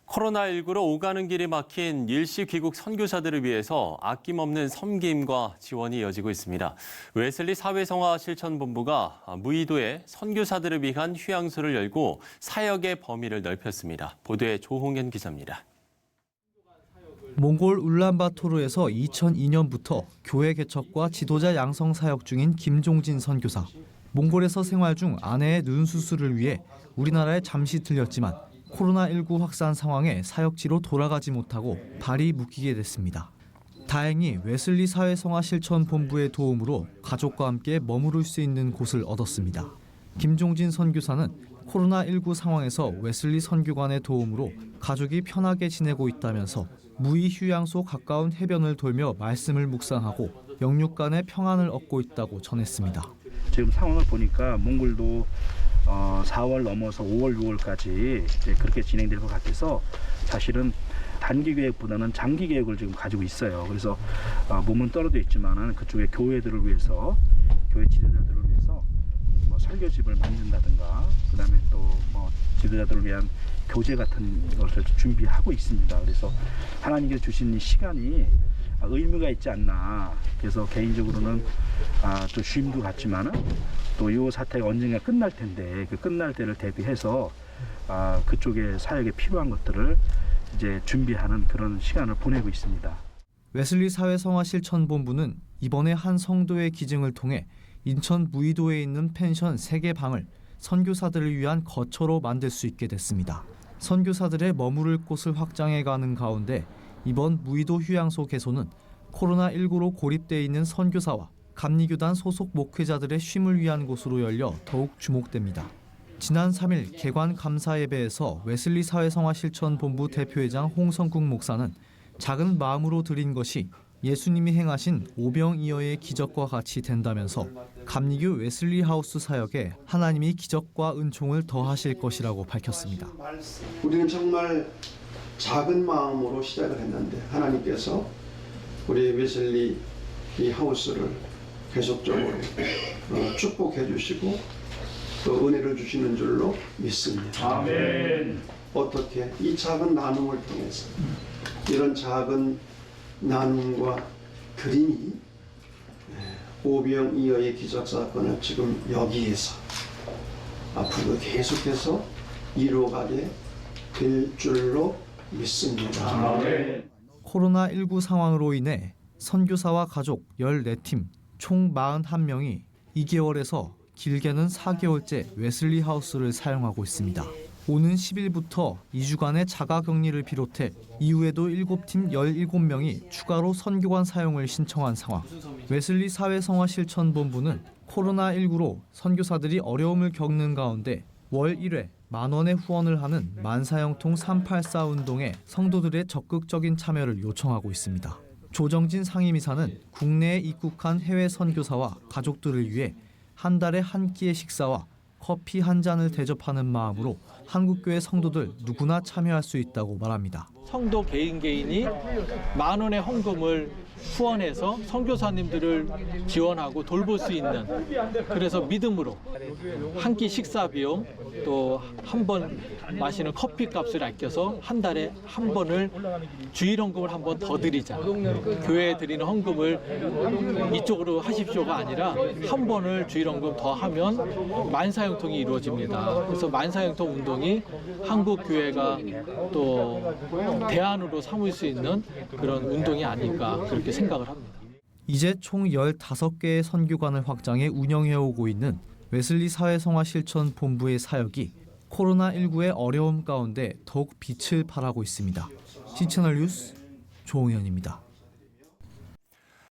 코로나19로 오가는 길이 막힌 일시 귀국 선교사들을 위해서 아낌없는 섬김과 지원이 이어지고 있습니다. 웨슬리 사회성화 실천본부가 무의도에 선교사들을 위한 휴양소를 열고 사역의 범위를 넓혔습니다. 보도에 조홍현 기자입니다. 몽골 울란바토르에서 2002년부터 교회 개척과 지도자 양성 사역 중인 김종진 선교사. 몽골에서 생활 중 아내의 눈 수술을 위해 우리나라에 잠시 들렸지만 코로나19 확산 상황에 사역지로 돌아가지 못하고 발이 묶이게 됐습니다. 다행히 웨슬리 사회성화 실천본부의 도움으로 가족과 함께 머무를 수 있는 곳을 얻었습니다. 김종진 선교사는 코로나19 상황에서 웨슬리 선교관의 도움으로 가족이 편하게 지내고 있다면서 무의 휴양소 가까운 해변을 돌며 말씀을 묵상하고 영육 간의 평안을 얻고 있다고 전했습니다. 지금 상황을 보니까 몽골도 4월 넘어서 5월, 6월까지 그렇게 진행될 것 같아서 사실은 단기 계획보다는 장기 계획을 지금 가지고 있어요. 그래서 몸은 떨어져 있지만은 그쪽에 교회들을 위해서, 교회 지도자들을 위해서 설교집을 만든다든가, 그다음에 또 지도자들을 위한 교재 같은 것을 준비하고 있습니다. 그래서 하나님께서 주신 이 시간이 의미가 있지 않나. 그래서 개인적으로는 또 쉼도 같지만은 또 이 사태가 언젠가 끝날 텐데 그 끝날 때를 대비해서 그쪽에 사역에 필요한 것들을 이제 준비하는 그런 시간을 보내고 있습니다. 웨슬리 사회성화 실천본부는 이번에 한 성도의 기증을 통해 인천 무의도에 있는 펜션 3개 방을 선교사들을 위한 거처로 만들 수 있게 됐습니다. 선교사들의 머무를 곳을 확장해가는 가운데 이번 무의도 휴양소 개소는 코로나19로 고립돼 있는 선교사와 감리교단 소속 목회자들의 쉼을 위한 곳으로 열려 더욱 주목됩니다. 지난 3일 개관 감사 예배에서 웨슬리 사회성화 실천본부 대표회장 홍성국 목사는 작은 마음으로 드린 것이 예수님이 행하신 오병이어의 기적과 같이 된다면서 감리교 웨슬리 하우스 사역에 하나님이 기적과 은총을 더하실 것이라고 밝혔습니다. 우리는 정말 작은 마음으로 시작을 했는데 하나님께서 우리 웨슬리 이 하우스를 계속적으로 축복해 주시고 또 은혜를 주시는 줄로 믿습니다. 아멘. 어떻게 이 작은 나눔을 통해서 이런 작은 나눔과 그림이 오병이어의 기적 사건을 지금 여기에서 앞으로 계속해서 이루어가게 될 줄로 믿습니다. 아멘. 코로나19 상황으로 인해 선교사와 가족 14팀 총 41명이 2개월에서 길게는 4개월째 웨슬리 하우스를 사용하고 있습니다. 오는 10일부터 2주간의 자가격리를 비롯해 이후에도 7팀 17명이 추가로 선교관 사용을 신청한 상황. 웨슬리 사회성화 실천본부는 코로나19로 선교사들이 어려움을 겪는 가운데 월 1회 10,000원의 후원을 하는 만사형통 384 운동에 성도들의 적극적인 참여를 요청하고 있습니다. 조정진 상임이사는 국내에 입국한 해외 선교사와 가족들을 위해 한 달에 한 끼의 식사와 커피 한 잔을 대접하는 마음으로 한국교회 성도들 누구나 참여할 수 있다고 말합니다. 성도 개인이 10,000원의 헌금을 후원해서 선교사님들을 지원하고 돌볼 수 있는, 그래서 믿음으로 한 끼 식사 비용, 또 한 번 마시는 커피 값을 아껴서 한 달에 한 번을 주일 헌금을 한 번 더 드리자. 교회에 드리는 헌금을 이쪽으로 하십시오가 아니라 한 번을 주일 헌금 더 하면 만사형통이 이루어집니다. 그래서 만사형통 운동이 한국 교회가 또 대안으로 삼을 수 있는 그런 운동이 아닐까 그렇게 생각을 합니다. 이제 총 15개의 선교관을 확장해 운영해오고 있는 웨슬리 사회성화 실천 본부의 사역이 코로나19의 어려움 가운데 더욱 빛을 발하고 있습니다. CCNR 뉴스 조홍현입니다.